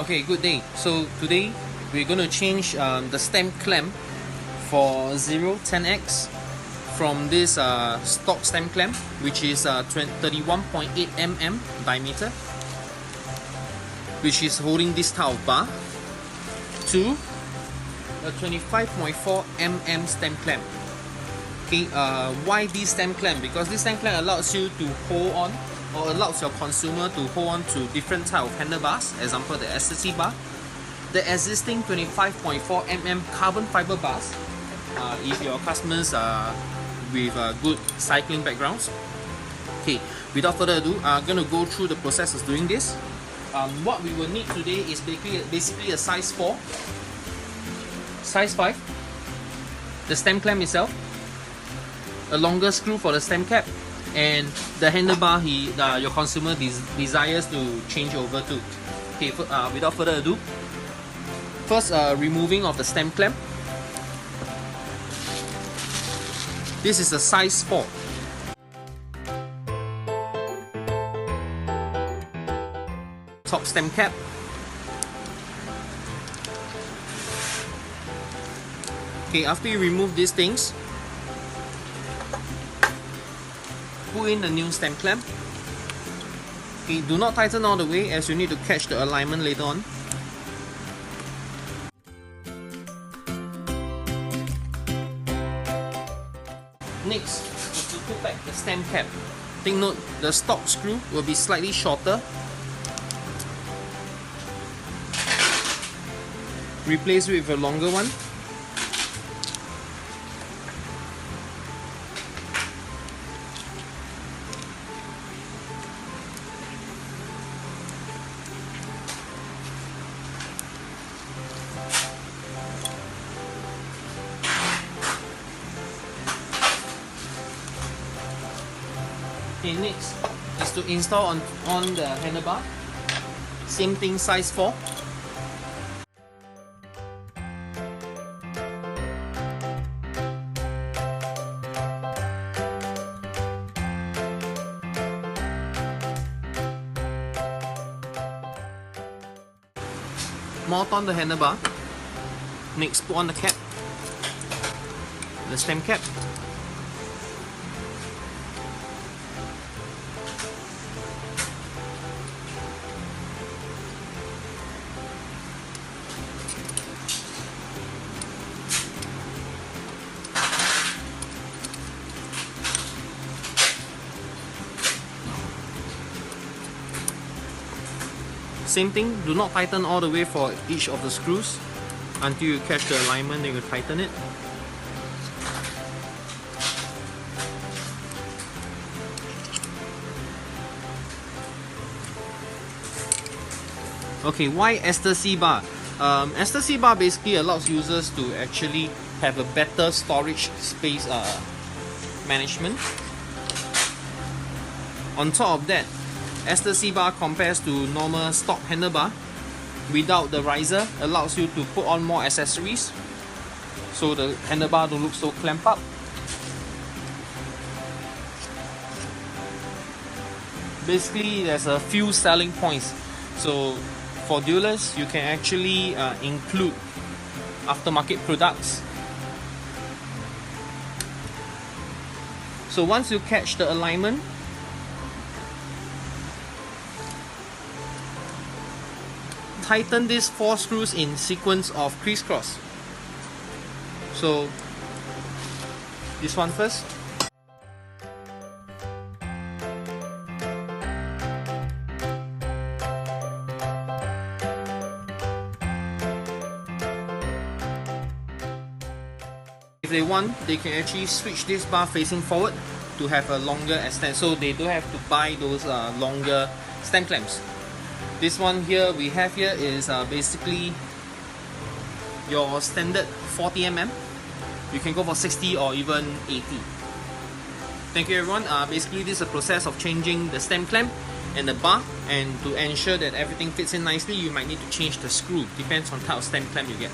Okay, good day. So today we're going to change the stem clamp for 010X from this stock stem clamp, which is 31.8 mm diameter, which is holding this type of bar, to a 25.4 mm stem clamp. Okay, why this stem clamp? Because this stem clamp allows you to hold on, or allows your consumer to hold on to different type of handlebars. Example, the xtasy bar, the existing 25.4 mm carbon fiber bars. If your customers are with good cycling backgrounds. Okay, without further ado, I'm gonna go through the process of doing this. What we will need today is basically a size 4, size 5, the stem clamp itself, a longer screw for the stem cap, and the handlebar your consumer desires to change over to. Okay, without further ado, first removing of the stem clamp. This is a size 4. Top stem cap. Okay, after you remove these things, put in the new stem clamp. Okay, do not tighten all the way as you need to catch the alignment later on. Next is to put back the stem cap. Take note, the stock screw will be slightly shorter. Replace it with a longer one. Okay, next is to install on the handlebar. Same thing, size 4. Mount on the handlebar. Next, put on the cap, the stem cap. Same thing, do not tighten all the way for each of the screws. Until you catch the alignment, then you tighten it. Okay, why xtasy bar? Xtasy bar basically allows users to actually have a better storage space management. On top of that, xtasy bar compares to normal stock handlebar without the riser, allows you to put on more accessories, so the handlebar don't look so clamped up. Basically, there's a few selling points. So for dealers, you can actually include aftermarket products. So once you catch the alignment, tighten these 4 screws in sequence of crisscross. So this one first. If they want, they can actually switch this bar facing forward to have a longer extent, so they don't have to buy those longer stem clamps. This one here we have here is basically your standard 40 mm. You can go for 60 or even 80. Thank you everyone. Basically this is a process of changing the stem clamp and the bar, and to ensure that everything fits in nicely, you might need to change the screw. Depends on type of stem clamp you get.